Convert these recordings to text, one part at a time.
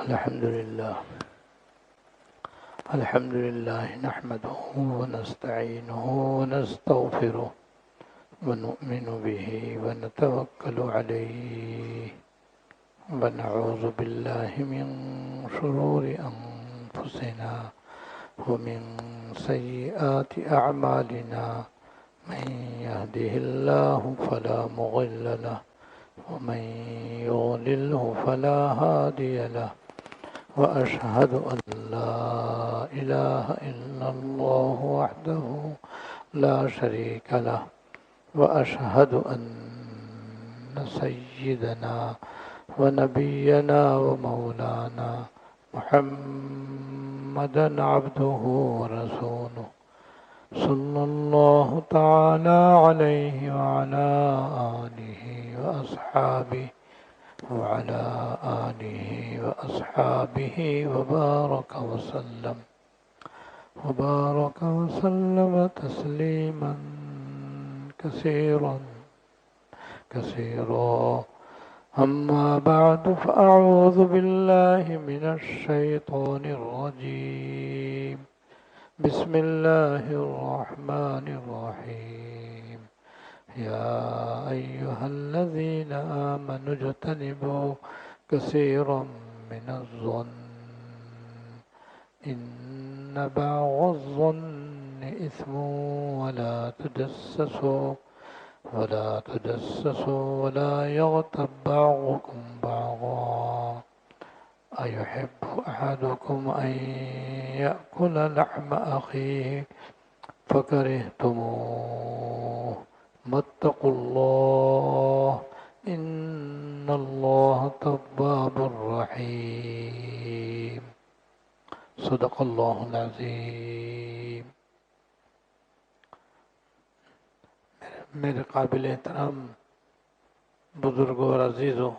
الحمد لله نحمده ونستعينه ونستغفره ونؤمن به ونتوكل عليه ونعوذ بالله من شرور أنفسنا ومن سيئات أعمالنا من يهده الله فلا مضل له ومن يضلله فلا هادي له وأشهد أن لا إله إلا الله وحده لا شريك له وأشهد أن سيدنا ونبينا ومولانا محمدا عبده ورسوله صلى الله تعالى عليه وعلى آله وأصحابه وبارك وسلم تسليما كثيرا أما بعد فأعوذ بالله من الشيطان الرجيم بسم الله الرحمن الرحيم يا أيها الذين آمنوا اجتنبوا كثيرا من الظن إن بعض الظن إثم ولا تجسسوا ولا يغتب بعضكم بعضا أيحب أحدكم أن يأكل لحم أخيه فكرهتموه واتقوا الله إن الله تواب رحيم صدق الله العظيم. میرے قابل احترام بزرگوں اور عزیزوں،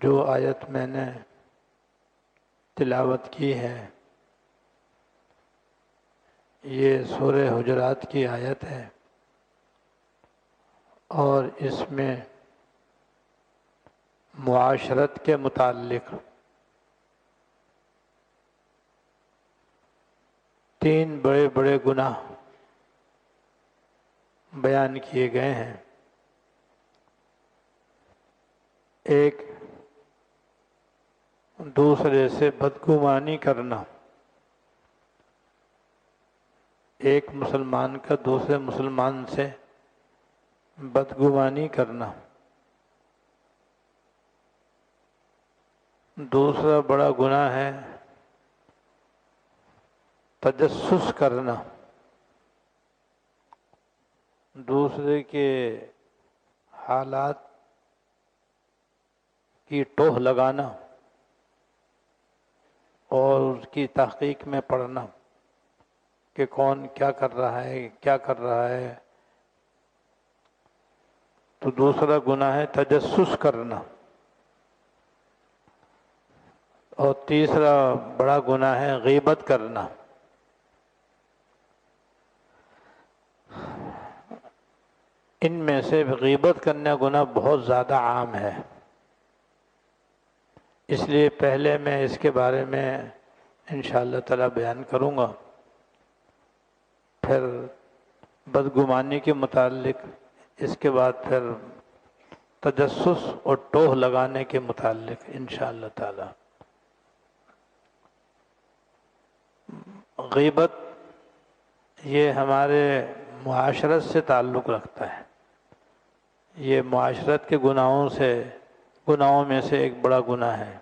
جو آیت میں نے تلاوت کی ہے یہ سورہ حجرات کی آیت ہے، اور اس میں معاشرت کے متعلق 3 بڑے بڑے گناہ بیان کیے گئے ہیں۔ ایک، دوسرے سے بدگمانی کرنا، ایک مسلمان کا دوسرے مسلمان سے بدگمانی کرنا۔ دوسرا بڑا گناہ ہے تجسس کرنا، دوسرے کے حالات کی ٹوہ لگانا اور اس کی تحقیق میں پڑھنا کہ کون کیا کر رہا ہے۔ تو دوسرا گناہ ہے تجسس کرنا، اور تیسرا بڑا گناہ ہے غیبت کرنا۔ ان میں سے غیبت کرنا گناہ بہت زیادہ عام ہے، اس لیے پہلے میں اس کے بارے میں انشاءاللہ تعالی بیان کروں گا، پھر بدگمانی کے متعلق، اس کے بعد پھر تجسس اور ٹوہ لگانے کے متعلق انشاءاللہ تعالی۔ غیبت یہ ہمارے معاشرت سے تعلق رکھتا ہے، یہ معاشرت کے گناہوں میں سے ایک بڑا گناہ ہے۔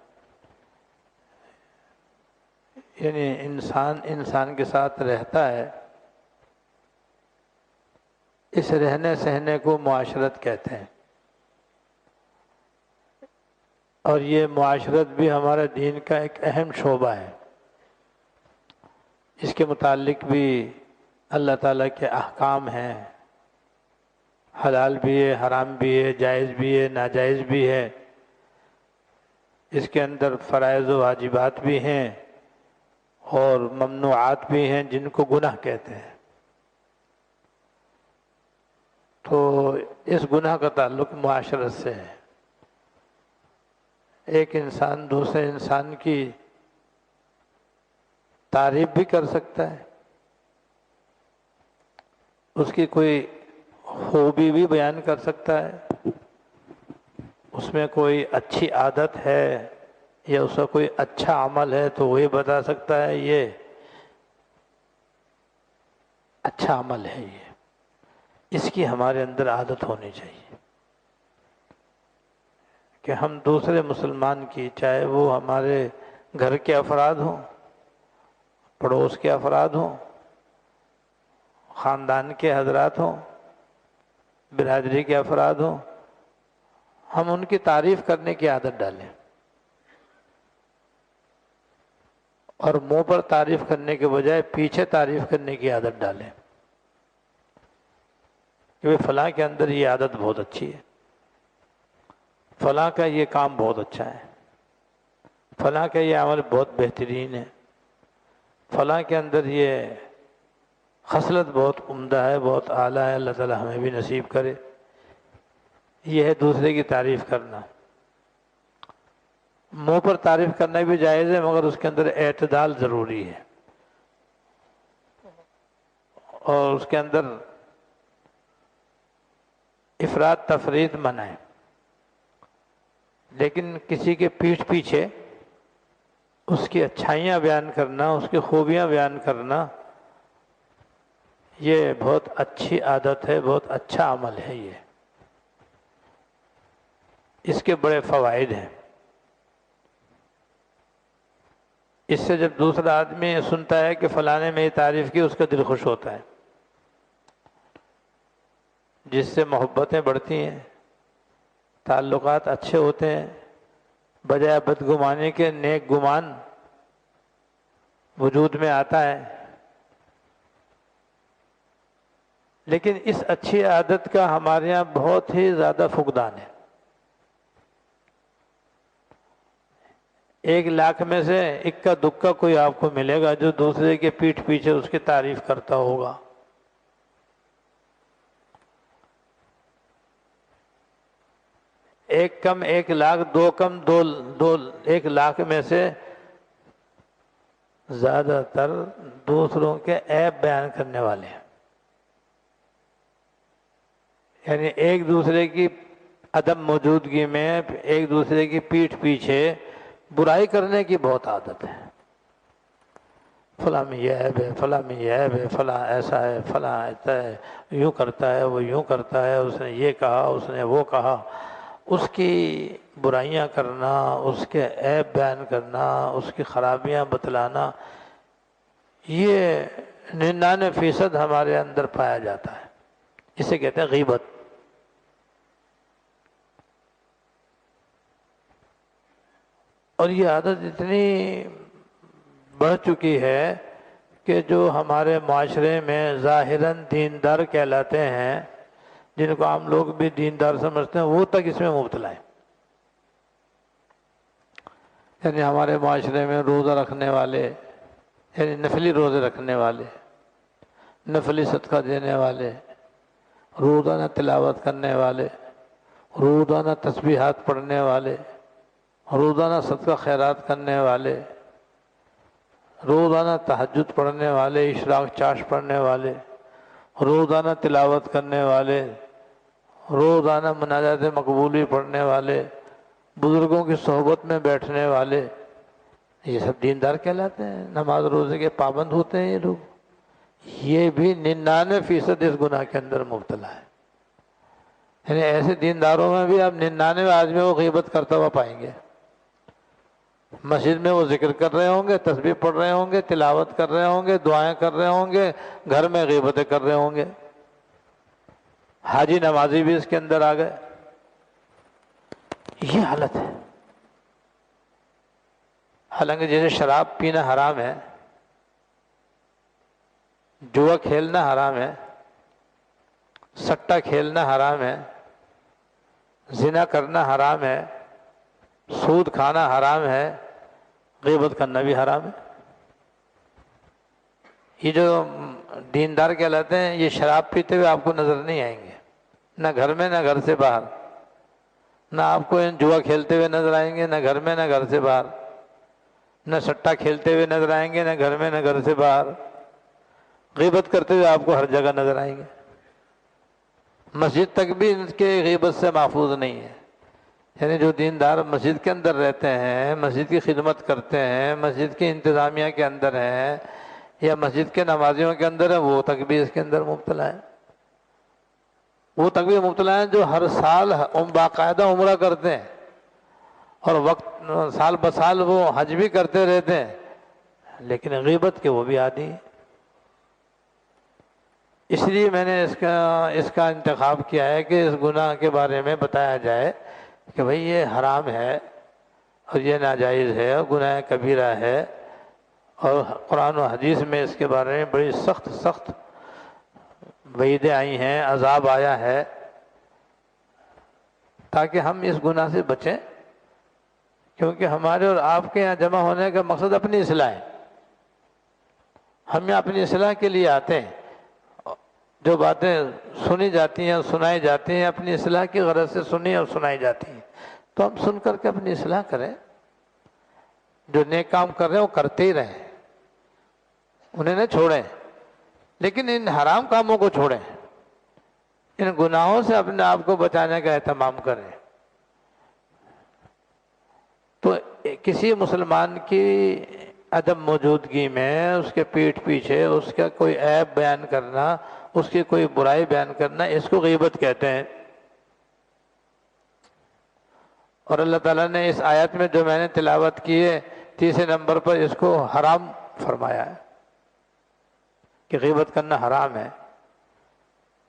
یعنی انسان کے ساتھ رہتا ہے، اس رہنے سہنے کو معاشرت کہتے ہیں، اور یہ معاشرت بھی ہمارے دین کا ایک اہم شعبہ ہے۔ اس کے متعلق بھی اللہ تعالیٰ کے احکام ہیں، حلال بھی ہے، حرام بھی ہے، جائز بھی ہے، ناجائز بھی ہے۔ اس کے اندر فرائض و واجبات بھی ہیں اور ممنوعات بھی ہیں جن کو گناہ کہتے ہیں۔ تو اس گناہ کا تعلق معاشرت سے ہے۔ ایک انسان دوسرے انسان کی تعریف بھی کر سکتا ہے، اس کی کوئی خوبی بھی بیان کر سکتا ہے، اس میں کوئی اچھی عادت ہے یا اس کا کوئی اچھا عمل ہے تو وہی بتا سکتا ہے یہ اچھا عمل ہے، یہ اس کی ہمارے اندر عادت ہونی چاہیے کہ ہم دوسرے مسلمان کی، چاہے وہ ہمارے گھر کے افراد ہوں، پڑوس کے افراد ہوں، خاندان کے حضرات ہوں، برادری کے افراد ہوں، ہم ان کی تعریف کرنے کی عادت ڈالیں اور منہ پر تعریف کرنے کے بجائے پیچھے تعریف کرنے کی عادت ڈالیں کہ فلاں کے اندر یہ عادت بہت اچھی ہے، فلاں کا یہ کام بہت اچھا ہے، فلاں کا یہ عمل بہت بہترین ہے، فلاں کے اندر یہ خصلت بہت عمدہ ہے، بہت اعلیٰ ہے، اللہ تعالی ہمیں بھی نصیب کرے۔ یہ ہے دوسرے کی تعریف کرنا۔ منہ پر تعریف کرنا بھی جائز ہے مگر اس کے اندر اعتدال ضروری ہے، اور اس کے اندر افراط تفریط منع ہے۔ لیکن کسی کے پیٹھ پیچھے اس کی اچھائیاں بیان کرنا، اس کی خوبیاں بیان کرنا، یہ بہت اچھی عادت ہے، بہت اچھا عمل ہے۔ یہ اس کے بڑے فوائد ہیں۔ اس سے جب دوسرا آدمی سنتا ہے کہ فلاں نے میری تعریف کی، اس کا دل خوش ہوتا ہے، جس سے محبتیں بڑھتی ہیں، تعلقات اچھے ہوتے ہیں، بجائے بدگمانی کے نیک گمان وجود میں آتا ہے۔ لیکن اس اچھی عادت کا ہمارے یہاں بہت ہی زیادہ فقدان ہے۔ 1,00,000 میں سے اکا دکا کوئی آپ کو ملے گا جو دوسرے کے پیٹھ پیچھے اس کی تعریف کرتا ہوگا۔ ایک کم 1,00,000، دو کم دو 1,00,000 میں سے زیادہ تر دوسروں کے عیب بیان کرنے والے ہیں، یعنی ایک دوسرے کی عدم موجودگی میں ایک دوسرے کی پیٹھ پیچھے برائی کرنے کی بہت عادت ہے۔ فلاں میں یہ عیب ہے، فلاں میں یہ عیب ہے، فلاں ایسا ہے، فلاں ایسا ہے، یوں کرتا ہے، وہ یوں کرتا ہے، اس نے یہ کہا، اس نے وہ کہا، اس کی برائیاں کرنا، اس کے عیب بیان کرنا، اس کی خرابیاں بتلانا، یہ 99% ہمارے اندر پایا جاتا ہے۔ اسے کہتے ہیں غیبت۔ اور یہ عادت اتنی بڑھ چکی ہے کہ جو ہمارے معاشرے میں ظاہراً دیندار کہلاتے ہیں، جن کو عام لوگ بھی دیندار سمجھتے ہیں، وہ تک اس میں مبتلا ہے۔ یعنی ہمارے معاشرے میں روزہ رکھنے والے، یعنی نفلی روزے رکھنے والے، نفلی صدقہ دینے والے، روزانہ تلاوت کرنے والے، روزانہ تسبیحات پڑھنے والے، روزانہ صدقہ خیرات کرنے والے، روزانہ تہجد پڑھنے والے، اشراق چاش پڑھنے والے، روزانہ تلاوت کرنے والے، روزانہ مناجات مقبولی پڑھنے والے، بزرگوں کی صحبت میں بیٹھنے والے، یہ سب دیندار کہلاتے ہیں، نماز روزے کے پابند ہوتے ہیں یہ لوگ۔ یہ بھی 99% اس گناہ کے اندر مبتلا ہے۔ یعنی ایسے دینداروں میں بھی آپ 99 آدمیوں کو غیبت کرتا ہوا پائیں گے۔ مسجد میں وہ ذکر کر رہے ہوں گے، تسبیح پڑھ رہے ہوں گے، تلاوت کر رہے ہوں گے، دعائیں کر رہے ہوں گے، گھر میں غیبتیں کر رہے ہوں گے۔ حاجی نمازی بھی اس کے اندر آ گئے۔ یہ حالت ہے۔ حالانکہ جیسے شراب پینا حرام ہے، جوا کھیلنا حرام ہے، سٹا کھیلنا حرام ہے، زنا کرنا حرام ہے، سود کھانا حرام ہے، غیبت کرنا بھی حرام ہے۔ یہ جو دیندار کہلاتے ہیں، یہ شراب پیتے ہوئے آپ کو نظر نہیں آئیں گے، نہ گھر میں نہ گھر سے باہر، نہ آپ کو جوا کھیلتے ہوئے نظر آئیں گے، نہ گھر میں نہ گھر سے باہر، نہ سٹا کھیلتے ہوئے نظر آئیں گے، نہ گھر میں نہ گھر سے باہر۔ غیبت کرتے ہوئے آپ کو ہر جگہ نظر آئیں گے۔ مسجد تک بھی ان کے غیبت سے محفوظ نہیں ہے۔ یعنی جو دیندار مسجد کے اندر رہتے ہیں، مسجد کی خدمت کرتے ہیں، مسجد کی انتظامیہ کے اندر ہیں، یا مسجد کے نمازیوں کے اندر ہیں، وہ تک بھی اس کے اندر مبتلا ہیں۔ وہ تک بھی مبتلا ہیں جو ہر سال باقاعدہ عمرہ کرتے ہیں، اور وقت سال بسال وہ حج بھی کرتے رہتے ہیں، لیکن غیبت کے وہ بھی عادی ہیں۔ اس لیے میں نے اس کا انتخاب کیا ہے کہ اس گناہ کے بارے میں بتایا جائے کہ بھئی یہ حرام ہے اور یہ ناجائز ہے اور گناہ کبیرہ ہے، اور قرآن و حدیث میں اس کے بارے میں بڑی سخت سخت وعیدیں آئی ہیں، عذاب آیا ہے، تاکہ ہم اس گناہ سے بچیں۔ کیونکہ ہمارے اور آپ کے یہاں جمع ہونے کا مقصد اپنی اصلاح ہے۔ ہم یہاں اپنی اصلاح کے لیے آتے ہیں۔ جو باتیں سنی جاتی ہیں، سنائی جاتی ہیں، اپنی اصلاح کی غرض سے سنی اور سنائی جاتی ہیں، تو ہم سن کر کے اپنی اصلاح کریں۔ جو نیک کام کر رہے ہیں وہ کرتے ہی رہیں، انہیں نہ چھوڑیں، لیکن ان حرام کاموں کو چھوڑیں، ان گناہوں سے اپنے آپ کو بچانے کا اہتمام کریں۔ تو کسی مسلمان کی عدم موجودگی میں اس کے پیٹھ پیچھے اس کا کوئی عیب بیان کرنا، اس کی کوئی برائی بیان کرنا، اس کو غیبت کہتے ہیں۔ اور اللہ تعالیٰ نے اس آیت میں جو میں نے تلاوت کی ہے 30 نمبر پر، اس کو حرام فرمایا ہے کہ غیبت کرنا حرام ہے۔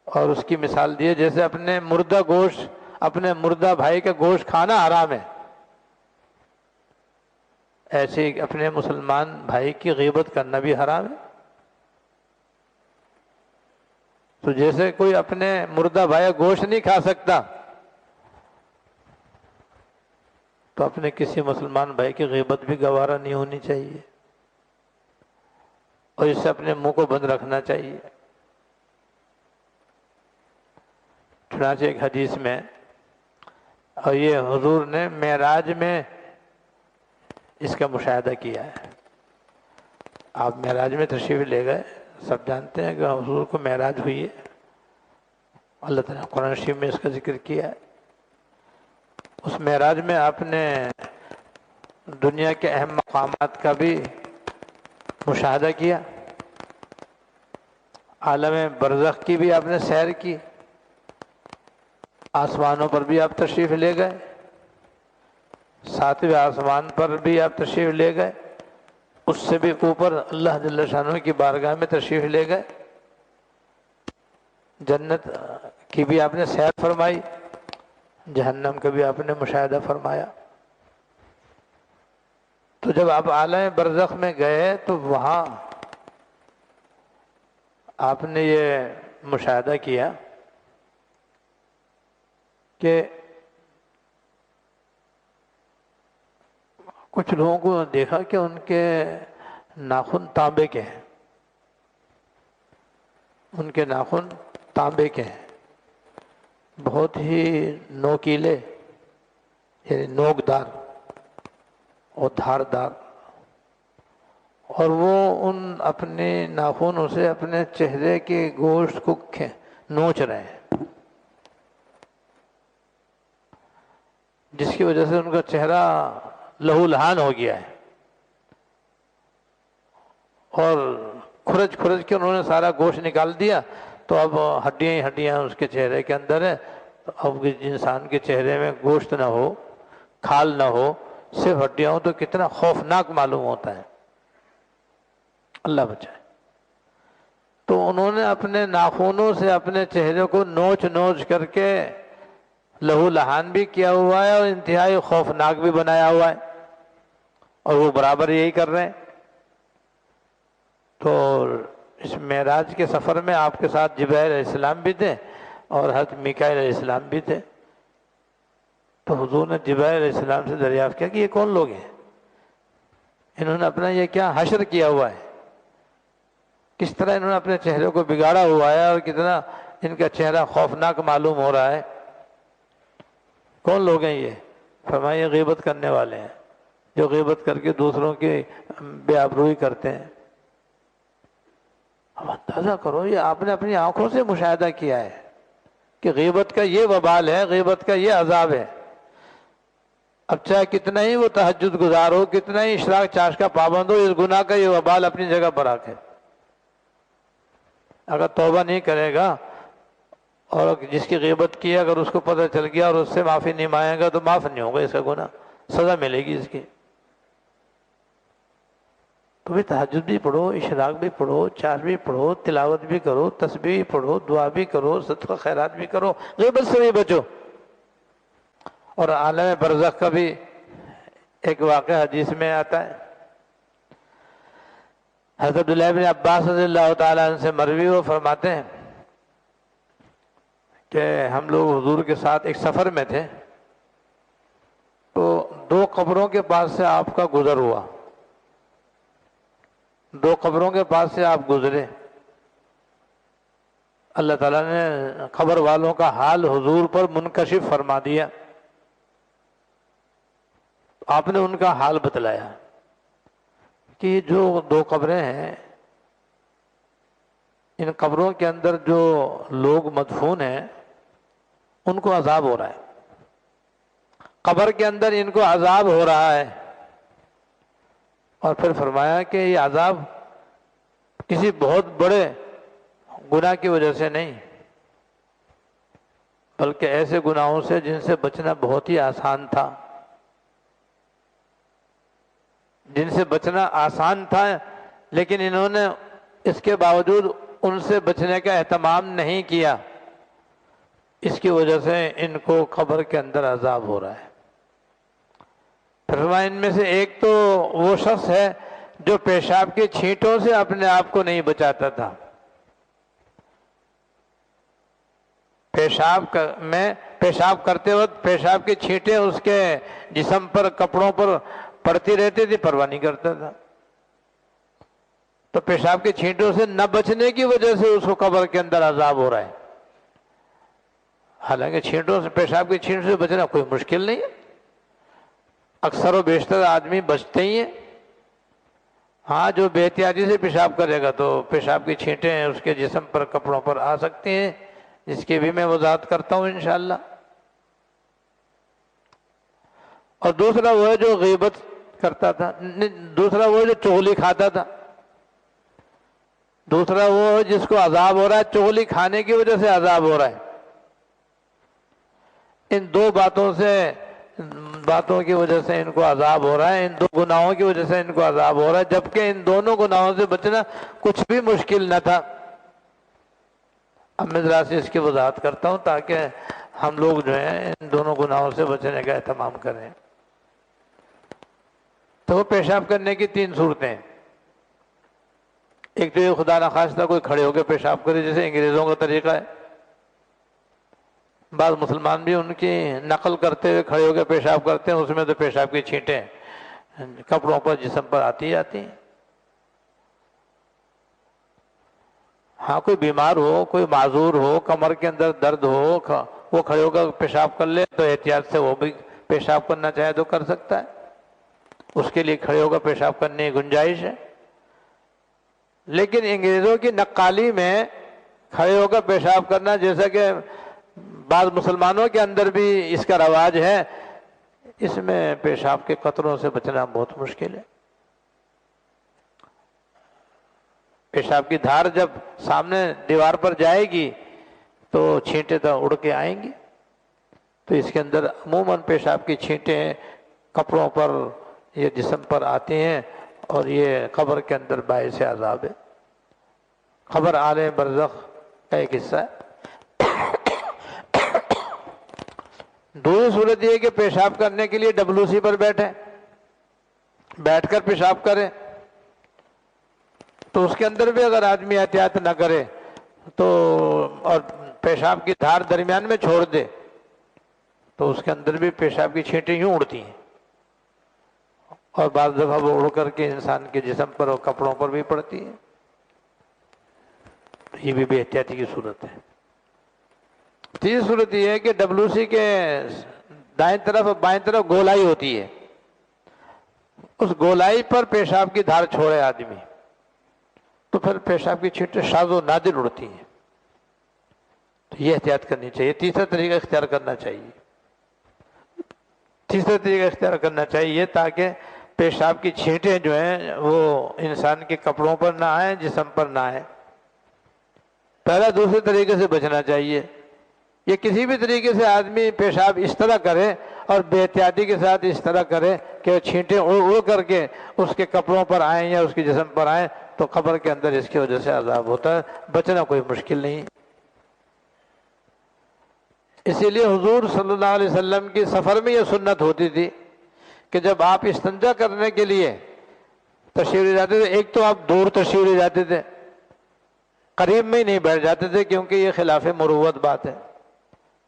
اور اس کی مثال دی ہے جیسے اپنے مردہ گوشت، اپنے مردہ بھائی کا گوشت کھانا حرام ہے، ایسے ہی اپنے مسلمان بھائی کی غیبت کرنا بھی حرام ہے۔ تو جیسے کوئی اپنے مردہ بھائی کا گوشت نہیں کھا سکتا، تو اپنے کسی مسلمان بھائی کی غیبت بھی گوارا نہیں ہونی چاہیے، اور اس سے اپنے منہ کو بند رکھنا چاہیے۔ چنانچہ ایک حدیث میں، اور یہ حضور نے معراج میں اس کا مشاہدہ کیا ہے۔ آپ معراج میں تشریف لے گئے، سب جانتے ہیں کہ حضور کو معراج ہوئی ہے، اللہ تعالیٰ نے قرآن شریف میں اس کا ذکر کیا ہے۔ اس معراج میں آپ نے دنیا کے اہم مقامات کا بھی مشاہدہ کیا، عالم برزخ کی بھی آپ نے سیر کی، آسمانوں پر بھی آپ تشریف لے گئے، 7ویں آسمان پر بھی آپ تشریف لے گئے، اس سے بھی اوپر اللہ جل شانہ کی بارگاہ میں تشریف لے گئے، جنت کی بھی آپ نے سیر فرمائی، جہنم کا بھی آپ نے مشاہدہ فرمایا۔ تو جب آپ عالم برزخ میں گئے تو وہاں آپ نے یہ مشاہدہ کیا کہ کچھ لوگوں کو دیکھا کہ ان کے ناخن تانبے کے ہیں، ان کے ناخن تانبے کے ہیں، بہت ہی نوکیلے، یعنی نوکدار اور دھاردار، اور وہ ان اپنے ناخنوں سے اپنے چہرے کے گوشت کو نوچ رہے ہیں، جس کی وجہ سے ان کا چہرہ لہو لہان ہو گیا ہے، اور کھرچ کھرچ کے انہوں نے سارا گوشت نکال دیا، تو اب ہڈیاں ہی ہڈیاں اس کے چہرے کے اندر ہے۔ اب انسان کے چہرے میں گوشت نہ ہو، کھال نہ ہو، صرف ہڈیاں ہوں، تو کتنا خوفناک معلوم ہوتا ہے، اللہ بچائے۔ تو انہوں نے اپنے ناخنوں سے اپنے چہرے کو نوچ نوچ کر کے لہو لہان بھی کیا ہوا ہے، اور انتہائی خوفناک بھی بنایا ہوا ہے، اور وہ برابر یہی کر رہے ہیں۔ تو اس معراج کے سفر میں آپ کے ساتھ جبرائیل علیہ السلام بھی تھے اور حضرت میکائیل علیہ السلام بھی تھے۔ تو حضور نے جبرائیل علیہ السلام سے دریافت کیا کہ یہ کون لوگ ہیں، انہوں نے اپنا یہ کیا حشر کیا ہوا ہے، کس طرح انہوں نے اپنے چہرے کو بگاڑا ہوا ہے، اور کتنا ان کا چہرہ خوفناک معلوم ہو رہا ہے۔ کون لوگ ہیں یہ؟ فرمایا یہ غیبت کرنے والے ہیں، جو غیبت کر کے دوسروں کی بے آبروئی کرتے ہیں۔ اب اندازہ کرو، یہ آپ نے اپنی آنکھوں سے مشاہدہ کیا ہے کہ غیبت کا یہ وبال ہے، غیبت کا یہ عذاب ہے۔ اب چاہے کتنا ہی وہ تہجد گزار ہو، کتنا ہی اشراق چاش کا پابند ہو، اس گناہ کا یہ وبال اپنی جگہ پر آ کے اگر توبہ نہیں کرے گا، اور جس کی غیبت کی اگر اس کو پتہ چل گیا اور اس سے معافی نہیں مانگے گا تو معاف نہیں ہوگا اس کا گناہ، سزا ملے گی اس کی۔ تو بھی تہجد بھی پڑھو، اشراق بھی پڑھو، چاش بھی پڑھو، تلاوت بھی کرو، تسبیح بھی پڑھو، دعا بھی کرو، صدقہ خیرات بھی کرو، غیبت سے بھی بچو۔ اور عالم برزخ کا بھی ایک واقعہ حدیث میں آتا ہے، حضرت عبداللہ بن عباس رضی اللہ تعالیٰ عنہ سے مروی، وہ فرماتے ہیں کہ ہم لوگ حضور کے ساتھ ایک سفر میں تھے، تو 2 قبروں کے پاس سے آپ کا گزر ہوا، 2 قبروں کے پاس سے آپ گزرے۔ اللہ تعالیٰ نے قبر والوں کا حال حضور پر منکشف فرما دیا۔ آپ نے ان کا حال بتلایا کہ یہ جو 2 قبریں ہیں، ان قبروں کے اندر جو لوگ مدفون ہیں ان کو عذاب ہو رہا ہے، قبر کے اندر ان کو عذاب ہو رہا ہے۔ اور پھر فرمایا کہ یہ عذاب کسی بہت بڑے گناہ کی وجہ سے نہیں، بلکہ ایسے گناہوں سے جن سے بچنا بہت ہی آسان تھا، جن سے بچنا آسان تھا، لیکن انہوں نے اس کے باوجود ان سے بچنے کا اہتمام نہیں کیا، اس کی وجہ سے ان کو قبر کے اندر عذاب ہو رہا ہے۔ پھر فرمایا ان میں سے ایک تو وہ شخص ہے جو پیشاب کی چھینٹوں سے اپنے آپ کو نہیں بچاتا تھا، پیشاب کرتے وقت پیشاب کی چھینٹیں اس کے جسم پر، کپڑوں پر پڑتی رہتی تھی، پرواہ نہیں کرتا تھا۔ تو پیشاب کی چھینٹوں سے نہ بچنے کی وجہ سے اس کو قبر کے اندر عذاب ہو رہا ہے۔ حالانکہ چھینٹوں سے، پیشاب کی چھینٹوں سے بچنا کوئی مشکل نہیں ہے، اکثر و بیشتر آدمی بچتے ہی ہیں۔ ہاں، جو بے احتیاطی سے پیشاب کرے گا تو پیشاب کی چھینٹیں اس کے جسم پر، کپڑوں پر آ سکتی ہیں، جس کی بھی میں وضاحت کرتا ہوں انشاءاللہ۔ اور دوسرا وہ ہے جو غیبت کرتا تھا، دوسرا وہ ہے جو چغلی کھاتا تھا، دوسرا وہ ہے جس کو عذاب ہو رہا ہے، چغلی کھانے کی وجہ سے عذاب ہو رہا ہے۔ ان 2 باتوں کی وجہ سے ان کو عذاب ہو رہا ہے، ان 2 گناہوں کی وجہ سے ان کو عذاب ہو رہا ہے، جبکہ ان دونوں گناہوں سے بچنا کچھ بھی مشکل نہ تھا۔ اب میں ذرا سے اس کی وضاحت کرتا ہوں تاکہ ہم لوگ جو ہیں ان دونوں گناہوں سے بچنے کا اہتمام کریں۔ تو وہ پیشاب کرنے کی 3 صورتیں، ایک تو یہ خدا نخواستہ کوئی کھڑے ہو کے پیشاب کرے جیسے انگریزوں کا طریقہ ہے، بعض مسلمان بھی ان کی نقل کرتے ہوئے کھڑے ہو کے پیشاب کرتے ہیں، اس میں تو پیشاب کی چھینٹیں کپڑوں پر، جسم پر آتی ہیں۔ ہاں، کوئی بیمار ہو، کوئی معذور ہو، کمر کے اندر درد ہو، وہ کھڑے ہو کر پیشاب کر لے تو احتیاط سے وہ بھی پیشاب کرنا چاہے تو کر سکتا ہے، اس کے لیے کھڑے ہو کر پیشاب کرنے کی گنجائش ہے۔ لیکن انگریزوں کی نقالی میں کھڑے ہو کر پیشاب کرنا، جیسا کہ بعض مسلمانوں کے اندر بھی اس کا رواج ہے، اس میں پیشاب کے قطروں سے بچنا بہت مشکل ہے۔ پیشاب کی دھار جب سامنے دیوار پر جائے گی تو چھینٹیں تو اڑ کے آئیں گی، تو اس کے اندر عموماً پیشاب کی چھینٹیں کپڑوں پر یا جسم پر آتی ہیں، اور یہ قبر کے اندر باعث عذاب ہے۔ قبر عالم برزخ کا ایک حصہ ہے۔ دوسری صورت یہ ہے کہ پیشاب کرنے کے لیے WC پر بیٹھ کر پیشاب کرے، تو اس کے اندر بھی اگر آدمی احتیاط نہ کرے تو، اور پیشاب کی دھار درمیان میں چھوڑ دے تو اس کے اندر بھی پیشاب کی چھینٹیں یوں اڑتی ہیں، اور بعض دفعہ وہ اڑ کر کے انسان کے جسم پر اور کپڑوں پر بھی پڑتی ہے۔ یہ بھی بے احتیاطی کی صورت ہے۔ تیسری صورت یہ ہے کہ WC کے دائیں طرف اور بائیں طرف گولائی ہوتی ہے، اس گولائی پر پیشاب کی دھار چھوڑے آدمی تو پھر پیشاب کی چھینٹیں شاذ و نادر اڑتی ہیں، تو یہ احتیاط کرنی چاہیے۔ تیسرا طریقہ اختیار کرنا چاہیے، تیسرا طریقہ اختیار کرنا چاہیے تاکہ پیشاب کی چھینٹیں جو ہیں وہ انسان کے کپڑوں پر نہ آئیں، جسم پر نہ آئیں۔ پہلا دوسرے طریقے سے بچنا چاہیے، یہ کسی بھی طریقے سے آدمی پیشاب اس طرح کرے اور بے احتیاطی کے ساتھ اس طرح کرے کہ وہ چھینٹیں اڑ اڑ کر کے اس کے کپڑوں پر آئیں یا اس کے جسم پر آئیں تو قبر کے اندر اس کی وجہ سے عذاب ہوتا ہے، بچنا کوئی مشکل نہیں۔ اسی لیے حضور صلی اللہ علیہ وسلم کی سفر میں یہ سنت ہوتی تھی کہ جب آپ استنجا کرنے کے لیے تشریف لے جاتے تھے، ایک تو آپ دور تشریف لے جاتے تھے، قریب میں ہی نہیں بیٹھ جاتے تھے، کیونکہ یہ خلاف مروت بات ہے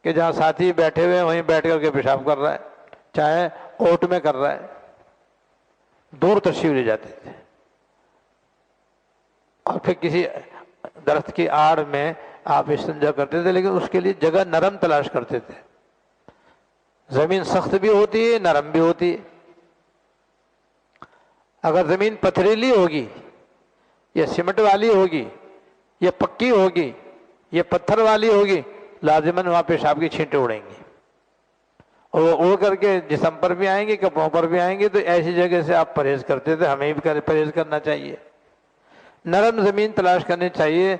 کہ جہاں ساتھی بیٹھے ہوئے ہیں وہیں بیٹھ کر کے پیشاب کر رہا ہے، چاہے اوٹ میں کر رہا ہے، دور تشریف لے جاتے تھے اور پھر کسی درخت کی آڑ میں آپ استنجا کرتے تھے، لیکن اس کے لیے جگہ نرم تلاش کرتے تھے۔ زمین سخت بھی ہوتی ہے، نرم بھی ہوتی ہے۔ اگر زمین پتھریلی ہوگی یا سیمنٹ والی ہوگی یا پکی ہوگی یا پتھر والی ہوگی، لازماً وہاں پیشاب کی چھینٹیں اڑیں گی اور وہ اڑ کر کے جسم پر بھی آئیں گے، کپڑوں پر بھی آئیں گے۔ تو ایسی جگہ سے آپ پرہیز کرتے تھے، ہمیں بھی پرہیز کرنا چاہیے، نرم زمین تلاش کرنی چاہیے۔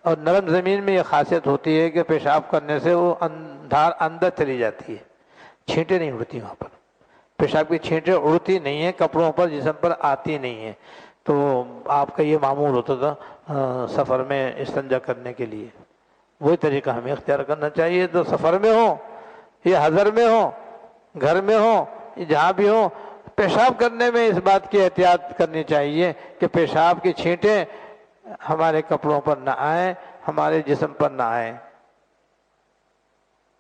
اور نرم زمین میں یہ خاصیت ہوتی ہے کہ پیشاب کرنے سے وہ دھار اندر چلی جاتی ہے، چھینٹیں نہیں اڑتی وہاں پر، پیشاب کی چھینٹیں اڑتی نہیں ہیں، کپڑوں پر جسم پر آتی نہیں ہیں۔ تو آپ کا یہ معمول ہوتا تھا سفر میں استنجا کرنے کے لیے، وہی طریقہ ہمیں اختیار کرنا چاہیے۔ تو سفر میں ہو یا حضر میں ہو، گھر میں ہو، جہاں بھی ہو، پیشاب کرنے میں اس بات کی احتیاط کرنی چاہیے کہ پیشاب کی چھینٹیں ہمارے کپڑوں پر نہ آئیں، ہمارے جسم پر نہ آئیں۔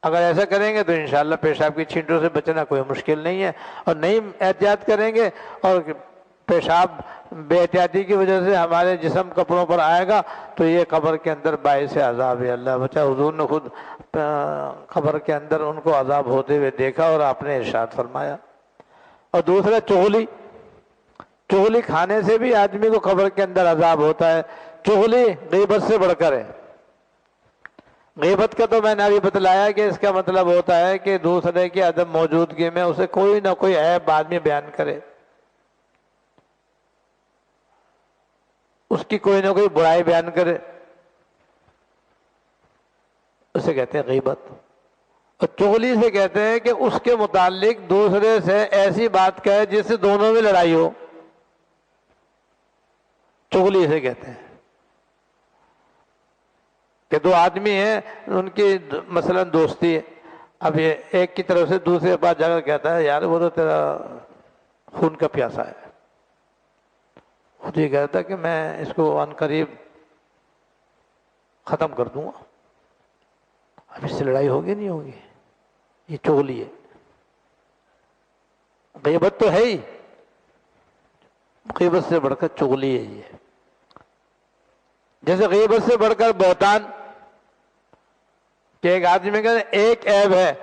اگر ایسا کریں گے تو انشاءاللہ پیشاب کی چھینٹوں سے بچنا کوئی مشکل نہیں ہے، اور نہیں احتیاط کریں گے اور پیشاب بے احتیاطی کی وجہ سے ہمارے جسم کپڑوں پر آئے گا تو یہ قبر کے اندر باعث عذاب ہے۔ اللہ بچا، حضور نے خود قبر کے اندر ان کو عذاب ہوتے ہوئے دیکھا اور آپ نے ارشاد فرمایا۔ اور دوسرا چغلی، چغلی کھانے سے بھی آدمی کو قبر کے اندر عذاب ہوتا ہے۔ چغلی غیبت سے بڑھ کر ہے۔ غیبت کا تو میں نے ابھی بتلایا کہ اس کا مطلب ہوتا ہے کہ دوسرے کی عدم موجودگی میں اسے کوئی نہ کوئی عیب آدمی بیان کرے، اس کی کوئی نہ کوئی برائی بیان کرے، اسے کہتے ہیں غیبت۔ اور چغلی سے کہتے ہیں کہ اس کے متعلق دوسرے سے ایسی بات کہے جس سے دونوں میں لڑائی ہو، چغلی سے کہتے ہیں۔ کہ دو آدمی ہیں، ان کی مثلا دوستی ہے، اب یہ ایک کی طرف سے دوسرے کے پاس جا کر کہتا ہے یار وہ تو تیرا خون کا پیاسا ہے، وہ تو یہ کہتا ہے کہ میں اس کو عن قریب ختم کر دوں گا، اب اس سے لڑائی ہوگی نہیں ہوگی، یہ چغلی ہے۔ غیبت تو ہے ہی، غیبت سے بڑھ کر چغلی ہے یہ۔ جیسے غیبت سے بڑھ کر بہتان، کہ ایک آدمی کا ایک عیب ہے،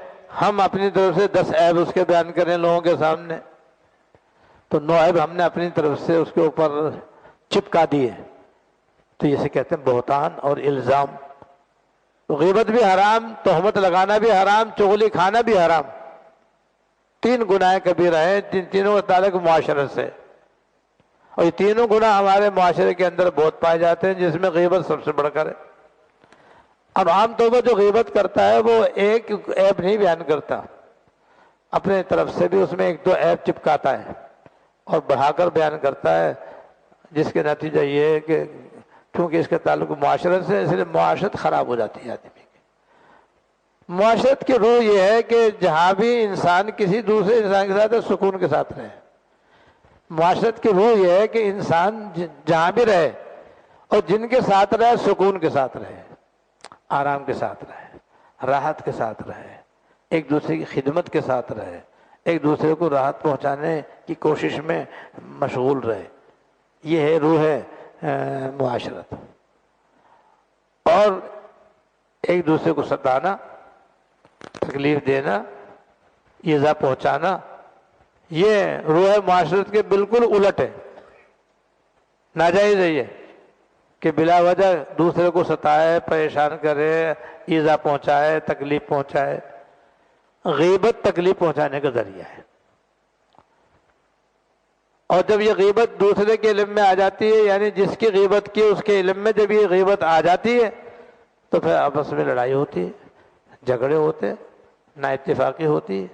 ہم اپنی طرف سے 10 عیب اس کے بیان کریں لوگوں کے سامنے، تو 9 عیب ہم نے اپنی طرف سے اس کے اوپر چپکا دیے، تو اسے کہتے ہیں بہتان اور الزام۔ تو غیبت بھی حرام، تہمت لگانا بھی حرام، چغلی کھانا بھی حرام، 3 گناہ کبیرہ ہیں، تینوں کا تعلق معاشرت سے، اور یہ تینوں گناہ ہمارے معاشرے کے اندر بہت پائے جاتے ہیں، جس میں غیبت سب سے بڑھ کر ہے۔ اب عام طور پر جو غیبت کرتا ہے وہ ایک عیب نہیں بیان کرتا، اپنے طرف سے بھی اس میں 1-2 عیب چپکاتا ہے اور بڑھا کر بیان کرتا ہے، جس کے نتیجہ یہ ہے کہ کیونکہ اس کا تعلق معاشرت سے، اس لیے معاشرت خراب ہو جاتی ہے آدمی کی۔ معاشرت کی روح یہ ہے کہ جہاں بھی انسان کسی دوسرے انسان کے ساتھ سکون کے ساتھ رہے۔ معاشرت کی روح یہ ہے کہ انسان جہاں بھی رہے اور جن کے ساتھ رہے سکون کے ساتھ رہے، آرام کے ساتھ رہے، راحت کے ساتھ رہے، ایک دوسرے کی خدمت کے ساتھ رہے، ایک دوسرے کو راحت پہنچانے کی کوشش میں مشغول رہے۔ یہ ہے روح معاشرت۔ اور ایک دوسرے کو ستانا، تکلیف دینا، ایذا پہنچانا، یہ روح معاشرت کے بالکل الٹ ہے، ناجائز ہے یہ کہ بلا وجہ دوسرے کو ستائے، پریشان کرے، ایذا پہنچائے، تکلیف پہنچائے۔ غیبت تکلیف پہنچانے کا ذریعہ ہے، اور جب یہ غیبت دوسرے کے علم میں آ جاتی ہے، یعنی جس کی غیبت کی اس کے علم میں جب یہ غیبت آ جاتی ہے تو پھر آپس میں لڑائی ہوتی ہے، جھگڑے ہوتے، نا اتفاقی ہوتی ہے،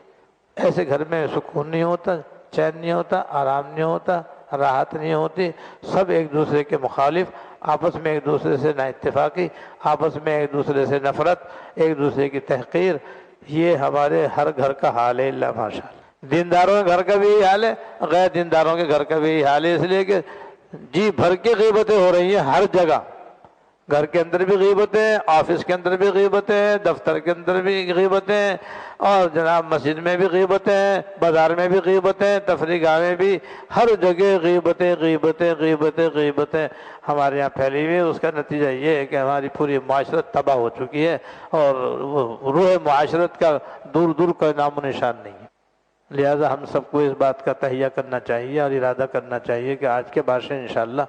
ایسے گھر میں سکون نہیں ہوتا، چین نہیں ہوتا، آرام نہیں ہوتا، راحت نہیں ہوتی، سب ایک دوسرے کے مخالف، آپس میں ایک دوسرے سے نا اتفاقی، آپس میں ایک دوسرے سے نفرت، ایک دوسرے کی تحقیر۔ یہ ہمارے ہر گھر کا حال ہے اللہ ماشاءاللہ۔ دینداروں کے گھر کا بھی یہی حال ہے، غیر دینداروں کے گھر کا بھی یہی حال ہے، اس لیے کہ جی بھر کے غیبتیں ہو رہی ہیں ہر جگہ، گھر کے اندر بھی غیبتیں، آفس کے اندر بھی غیبتیں، دفتر کے اندر بھی غیبتیں، اور جناب مسجد میں بھی غیبتیں، بازار میں بھی غیبتیں، تفریح گاہ میں بھی، ہر جگہ غیبتیں غیبتیں غیبتیں غیبتیں ہمارے یہاں پھیلی ہوئی ہے۔ اس کا نتیجہ یہ ہے کہ ہماری پوری معاشرت تباہ ہو چکی ہے، اور وہ روح معاشرت کا دور دور کوئی نام و نشان نہیں ہے۔ لہذا ہم سب کو اس بات کا تہیہ کرنا چاہیے اور ارادہ کرنا چاہیے کہ آج کے بعد سے انشاءاللہ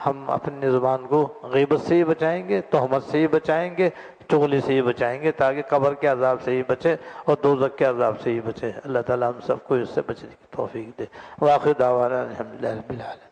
ہم اپنی زبان کو غیبت سے ہی بچائیں گے، تہمت سے ہی بچائیں گے، چغلی سے ہی بچائیں گے، تاکہ قبر کے عذاب سے ہی بچے اور دوزخ کے عذاب سے ہی بچے۔ اللہ تعالی ہم سب کو اس سے بچنے کی توفیق دے۔ وآخر دعوانا الحمدللہ رب العالمین۔